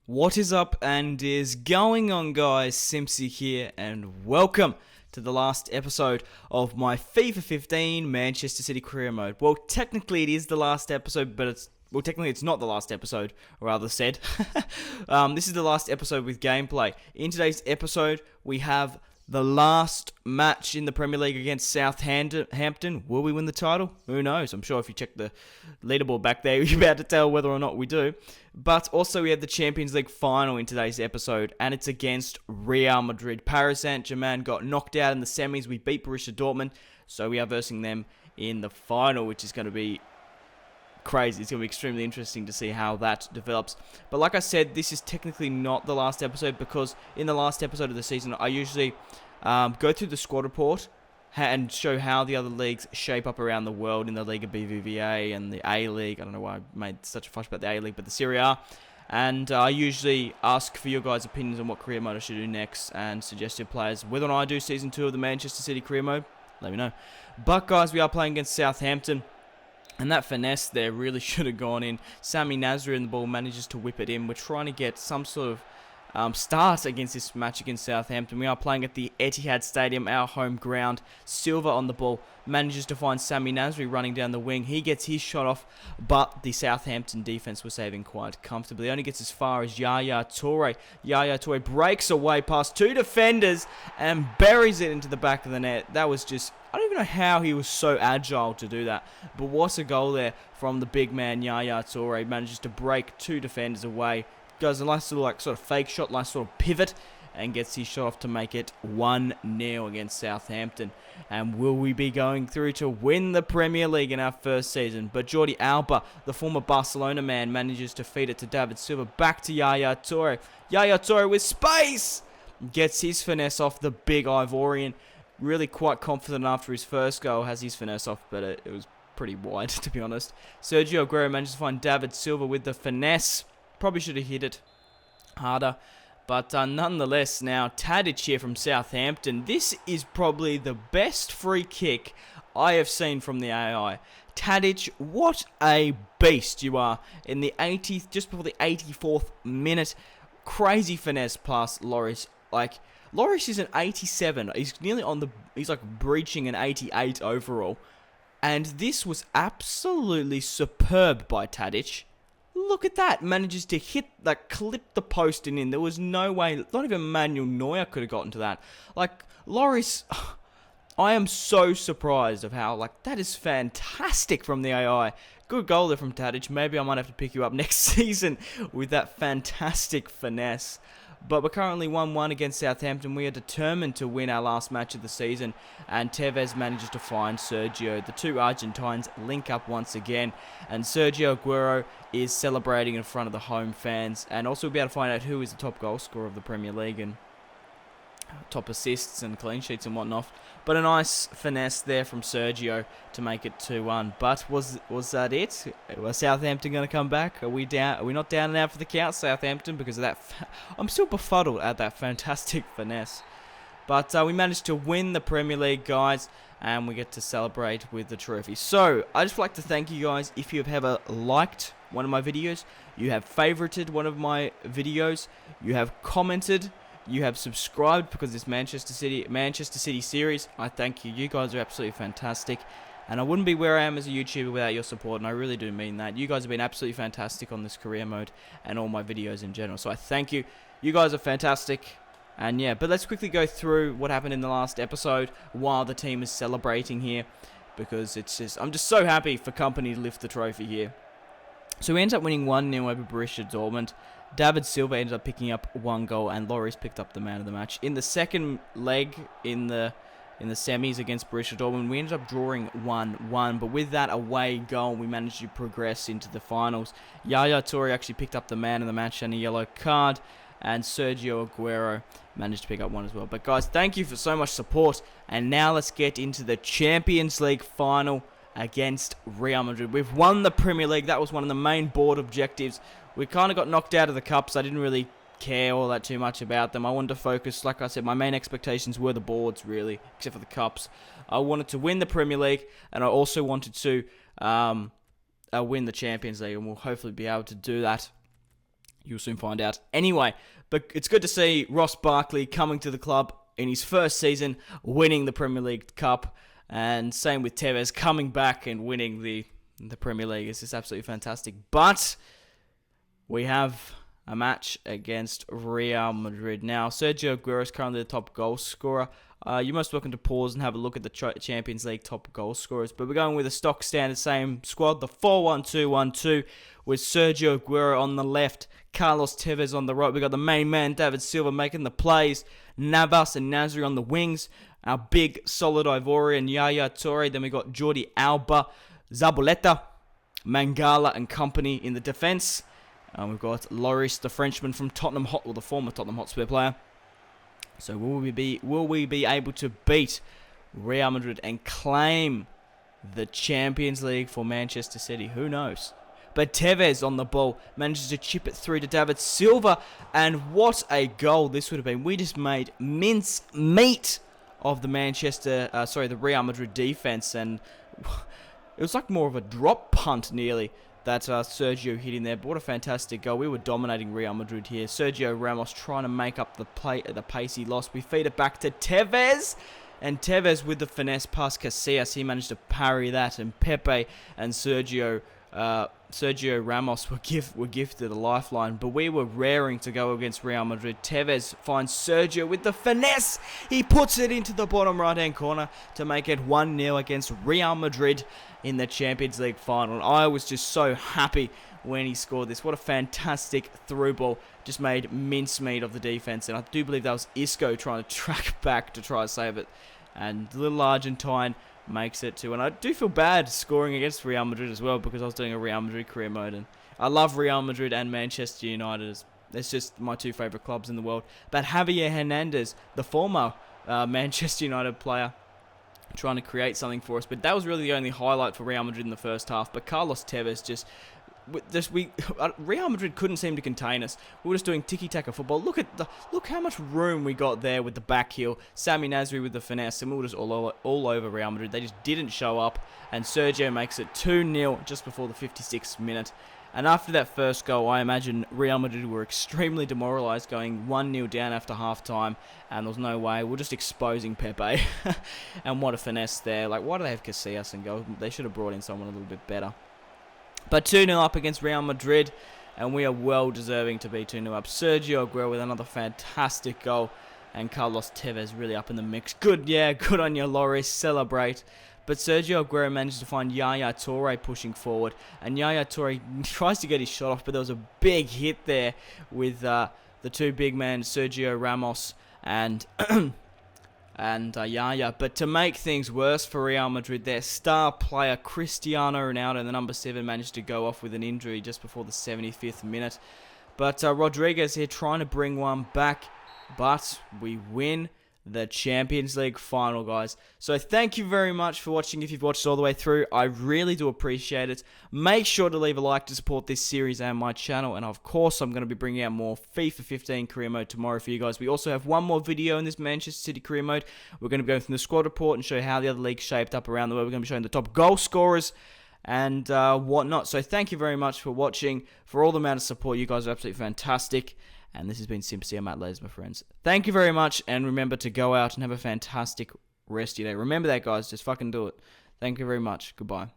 What is up and is going on, guys? Simpzy here, and welcome to the last episode of my FIFA 15 Manchester City career mode. Well, technically it is the last episode, but technically it's not the last episode, or rather said. This is the last episode with gameplay. In today's episode, we have the last match in the Premier League against Southampton. Will we win the title? Who knows? I'm sure if you check the leaderboard back there, you're about to tell whether or not we do. But also we have the Champions League final in today's episode, and it's against Real Madrid. Paris Saint-Germain got knocked out in the semis. We beat Borussia Dortmund, so we are versing them in the final, which is going to be crazy. It's going to be extremely interesting to see how that develops. But like I said, this is technically not the last episode, because in the last episode of the season, I usually go through the squad report and show how the other leagues shape up around the world in the Liga BBVA and the A-League. I don't know why I made such a fuss about the A-League, but the Serie A. And I usually ask for your guys' opinions on what career mode I should do next and suggested players. Whether or not I do Season 2 of the Manchester City career mode, let me know. But guys, we are playing against Southampton. And that finesse there really should have gone in. Sami Nasri and the ball manages to whip it in. We're trying to get some sort of start against this match against Southampton. We are playing at the Etihad Stadium, our home ground. Silva on the ball manages to find Sami Nasri running down the wing. He gets his shot off, but the Southampton defense was saving quite comfortably. Only gets as far as Yaya Toure. Yaya Toure breaks away past two defenders and buries it into the back of the net. That was just, I don't even know how he was so agile to do that. But what a goal there from the big man Yaya Toure. Manages to break two defenders away. Goes a nice little sort of fake shot, nice sort of pivot, and gets his shot off to make it 1-0 against Southampton. And will we be going through to win the Premier League in our first season? But Jordi Alba, the former Barcelona man, manages to feed it to David Silva. Back to Yaya Toure. Yaya Toure with space! Gets his finesse off the big Ivorian. Really quite confident after his first goal. Has his finesse off, but it was pretty wide, to be honest. Sergio Aguero manages to find David Silva with the finesse. Probably should have hit it harder. But nonetheless, now Tadic here from Southampton. This is probably the best free kick I have seen from the AI. Tadic, what a beast you are. In the 80th, just before the 84th minute, crazy finesse past Lloris. Like, Lloris is an 87. He's nearly on the, he's like breaching an 88 overall. And this was absolutely superb by Tadic. Look at that. Manages to hit, clip the post and in. There was no way, not even Manuel Neuer could have gotten to that. Like, Lloris, I am so surprised of how, that is fantastic from the AI. Good goal there from Tadic. Maybe I might have to pick you up next season with that fantastic finesse. But we're currently 1-1 against Southampton. We are determined to win our last match of the season. And Tevez manages to find Sergio. The two Argentines link up once again. And Sergio Aguero is celebrating in front of the home fans. And also we'll be able to find out who is the top goal scorer of the Premier League and top assists and clean sheets and whatnot. But a nice finesse there from Sergio to make it 2-1. But was that it? Was Southampton going to come back? Are we down? Are we not down and out for the count, Southampton? Because of that, I'm still befuddled at that fantastic finesse. But we managed to win the Premier League, guys, and we get to celebrate with the trophy. So I just would like to thank you guys if you have ever liked one of my videos, you have favorited one of my videos, you have commented, you have subscribed because this Manchester City series. I thank you. You guys are absolutely fantastic. And I wouldn't be where I am as a YouTuber without your support, and I really do mean that. You guys have been absolutely fantastic on this career mode and all my videos in general. So I thank you. You guys are fantastic. And yeah, but let's quickly go through what happened in the last episode while the team is celebrating here. Because I'm just so happy for Company to lift the trophy here. So we ended up winning 1-0 over Borussia Dortmund. David Silva ended up picking up one goal, and Lloris picked up the man of the match. In the second leg, in the semis against Borussia Dortmund, we ended up drawing 1-1. But with that away goal, we managed to progress into the finals. Yaya Toure actually picked up the man of the match and a yellow card. And Sergio Aguero managed to pick up one as well. But guys, thank you for so much support. And now let's get into the Champions League final against Real Madrid. We've won the Premier League. That was one of the main board objectives. We kind of got knocked out of the cups. I didn't really care all that too much about them. I wanted to focus, like I said, my main expectations were the boards, really, except for the cups. I wanted to win the Premier League, and I also wanted to win the Champions League, and we'll hopefully be able to do that You'll soon find out. Anyway, but it's good to see Ross Barkley coming to the club in his first season, winning the Premier League Cup, and same with Tevez coming back and winning the Premier League. It's just absolutely fantastic. But we have a match against Real Madrid. Now, Sergio Aguero is currently the top goal scorer. You're most welcome to pause and have a look at the Champions League top goal scorers. But we're going with a stock standard same squad, the 4-1-2-1-2, with Sergio Aguero on the left, Carlos Tevez on the right. We got the main man, David Silva, making the plays, Navas and Nasri on the wings, our big, solid Ivorian, Yaya Toure. Then we got Jordi Alba, Zabaleta, Mangala and company in the defence. We've got Lloris, the Frenchman from Tottenham the former Tottenham Hotspur player. So will we be able to beat Real Madrid and claim the Champions League for Manchester City? Who knows? But Tevez on the ball manages to chip it through to David Silva, and what a goal this would have been. We just made mince meat of the the Real Madrid defense, and it was like more of a drop punt nearly that Sergio hit in there. But what a fantastic goal. We were dominating Real Madrid here. Sergio Ramos trying to make up the pace he lost. We feed it back to Tevez. And Tevez with the finesse past Casillas. He managed to parry that. And Pepe and Sergio Ramos were gifted a lifeline. But we were raring to go against Real Madrid. Tevez finds Sergio with the finesse. He puts it into the bottom right-hand corner to make it 1-0 against Real Madrid in the Champions League final. I was just so happy when he scored this. What a fantastic through ball. Just made mincemeat of the defense. And I do believe that was Isco trying to track back to try to save it. And the little Argentine makes it too. And I do feel bad scoring against Real Madrid as well, because I was doing a Real Madrid career mode. And I love Real Madrid and Manchester United. It's just my two favourite clubs in the world. But Javier Hernandez, the former Manchester United player, trying to create something for us. But that was really the only highlight for Real Madrid in the first half. But Carlos Tevez Real Madrid couldn't seem to contain us. We were just doing tiki-taka football. Look how much room we got there with the back heel. Sami Nasri with the finesse, and we were just all over Real Madrid. They just didn't show up, and Sergio makes it 2-0 just before the 56th minute. And after that first goal, I imagine Real Madrid were extremely demoralised, going 1-0 down after half-time, and there was no way. We're just exposing Pepe. And what a finesse there. Like, why do they have Casillas and go? They should have brought in someone a little bit better. But 2-0 up against Real Madrid, and we are well deserving to be 2-0 up. Sergio Aguero with another fantastic goal, and Carlos Tevez really up in the mix. Good on you, Lloris. Celebrate. But Sergio Aguero managed to find Yaya Toure pushing forward. And Yaya Toure tries to get his shot off, but there was a big hit there with the two big men, Sergio Ramos and Yaya. But to make things worse for Real Madrid, their star player Cristiano Ronaldo, the number 7, managed to go off with an injury just before the 75th minute. But Rodriguez here trying to bring one back. But we win the Champions League final, guys. So thank you very much for watching. If you've watched all the way through, I really do appreciate it. Make sure to leave a like to support this series and my channel. And of course, I'm going to be bringing out more FIFA 15 career mode tomorrow for you guys. We also have one more video in this Manchester City career mode. We're going to be going through the squad report and show you how the other leagues shaped up around the world. We're going to be showing the top goal scorers and whatnot. So thank you very much for watching. For all the amount of support, you guys are absolutely fantastic. And this has been Simpzy. I'm Matt Les, my friends. Thank you very much, and remember to go out and have a fantastic rest of your day. Remember that, guys. Just fucking do it. Thank you very much. Goodbye.